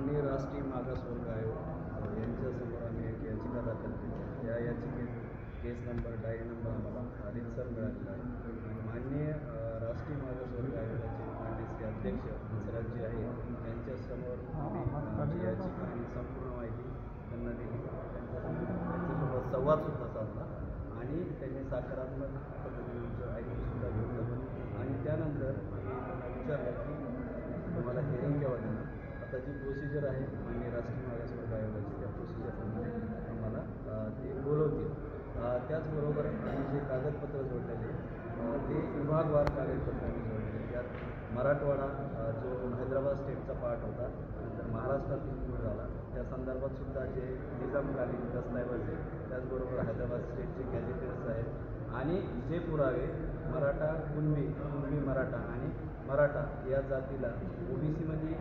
माननीय राष्ट्रीय मागासवर्ग आयोग यांच्यासमोर आम्ही एक याचिका दाखल केली. या याचिकेत केस नंबर डायरी नंबर आम्हाला रितसर मिळालेला आहे. माननीय राष्ट्रीय मागासवर्ग आयोगाचे माननीय अध्यक्ष हंसराजजी आहे यांच्यासमोर आमची याचिका आणि संपूर्ण माहिती त्यांना दिली. त्यांच्यासोबत संवादसुद्धा साधला आणि त्यांनी सकारात्मक पद्धतीने ऐकूनसुद्धा घेतलं आणि त्यानंतर आम्ही त्यांना विचारलं की तुम्हाला हिअरिंग केव्हा देणार. आता जी प्रोसिजर आहे माननीय राष्ट्रीय मागासवर्ग आयोगाची त्या प्रोसिजरप्रमाणे आम्हाला ते बोलवतील. त्याचबरोबर आम्ही जे कागदपत्र जोडलेले ते विभागवार कागदपत्र आम्ही जोडलेले. त्यात मराठवाडा जो हैदराबाद स्टेटचा पार्ट होता, नंतर महाराष्ट्रात इन्क्लूड झाला, त्या संदर्भात सुद्धा जे निजामकालीन दस्तऐवज आहे, त्याचबरोबर हैदराबाद स्टेटचे गॅजेटर्स आहेत आणि जे पुरावे मराठा कुणबी मराठा आणि मराठा या जातीला OBCमध्ये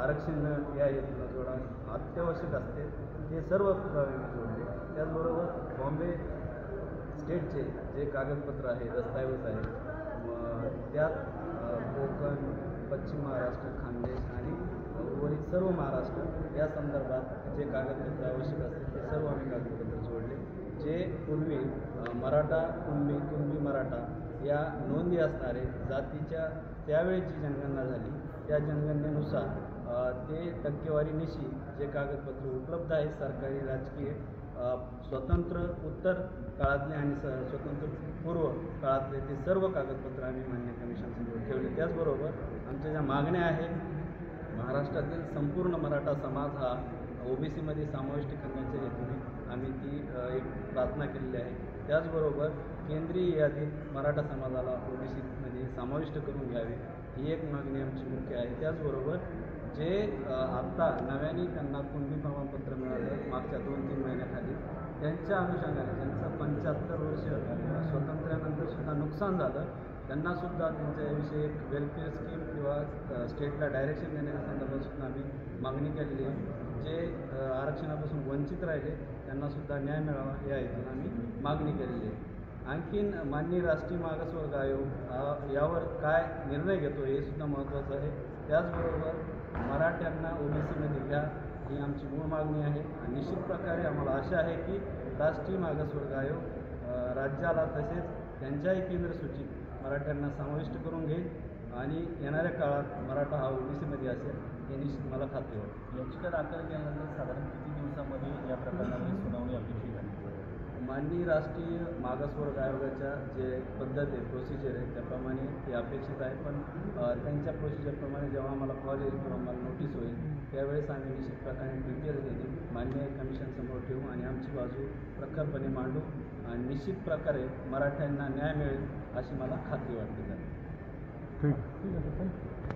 आरक्षण या हेतूनं जोडा अत्यावश्यक असते ते सर्व पुरावे जोडले. त्याचबरोबर बॉम्बे स्टेटचे जे कागदपत्र आहे दस्तऐवज आहे त्यात कोकण, पश्चिम महाराष्ट्र, खानदेश आणि उर्वरित सर्व महाराष्ट्र या संदर्भात जे कागदपत्र आवश्यक असतील ते सर्व आम्ही कागदपत्र जोडले. जे पूर्वी मराठा कुणबी मराठा या नोंदी असणारे जातीच्या त्यावेळी जी जनगणना झाली त्या जनगणनेनुसार ते टक्केवारीनिशी जे कागदपत्र उपलब्ध आहेत सरकारी राजकीय स्वतंत्र उत्तर काळातले आणि स्वतंत्र पूर्व काळातले ते सर्व कागदपत्र आम्ही मान्य कमिशनसमोर ठेवले. त्याचबरोबर आमच्या ज्या मागण्या आहेत महाराष्ट्रातील संपूर्ण मराठा समाज हा OBCमध्ये समाविष्ट करण्याच्या हेतूने आम्ही ती एक प्रार्थना केलेली आहे. त्याचबरोबर केंद्रीय यादीत मराठा समाजाला OBCमध्ये समाविष्ट करून घ्यावे ही एक मागणी आमची मुख्य आहे. त्याचबरोबर जे आत्ता नव्याने त्यांना कुणबी प्रमाणपत्र मिळालं मागच्या 2-3 महिन्याखाली त्यांच्या अनुषंगाने ज्यांचं 75 वर्ष स्वातंत्र्यानंतर सुद्धा नुकसान झालं त्यांनासुद्धा त्यांच्याविषयी एक वेलफेअर स्कीम किंवा स्टेटला डायरेक्शन देण्याच्या संदर्भात सुद्धा आम्ही मागणी केलेली आहे. जे आरक्षणापासून वंचित राहिले त्यांनासुद्धा न्याय मिळावा या हेतून आम्ही मागणी केलेली आहे. आणखीन माननीय राष्ट्रीय मागासवर्ग आयोग यावर काय निर्णय घेतो हे सुद्धा महत्त्वाचं आहे. त्याचबरोबर मराठ्यांना OBCमध्ये घ्या ही आमची मूळ मागणी आहे आणि निश्चित प्रकारे आम्हाला आशा आहे की राष्ट्रीय मागासवर्ग आयोग राज्याला तसेच त्यांच्याही केंद्रसूचीत मराठ्यांना समाविष्ट करून घेईल आणि येणाऱ्या काळात मराठा हा OBCमध्ये असेल हे निश्चित मला खात्री वाटते. याचिका दाखल केल्यानंतर साधारण किती दिवसामध्ये या प्रकरणामध्ये सुनावणी अपेक्षित आहे? माननीय राष्ट्रीय मागासवर्ग आयोगाच्या जे पद्धत आहे प्रोसिजर आहे त्याप्रमाणे ते अपेक्षित आहे. पण त्यांच्या प्रोसिजरप्रमाणे जेव्हा आम्हाला कॉल येईल किंवा आम्हाला नोटीस होईल त्यावेळेस आम्ही निश्चित प्रकारे डिटेल देऊ मान्य कमिशनसमोर ठेवू आणि आमची बाजू प्रखरपणे मांडू आणि निश्चित प्रकारे मराठ्यांना न्याय मिळेल अशी मला खात्री वाटते. ठीक आहे.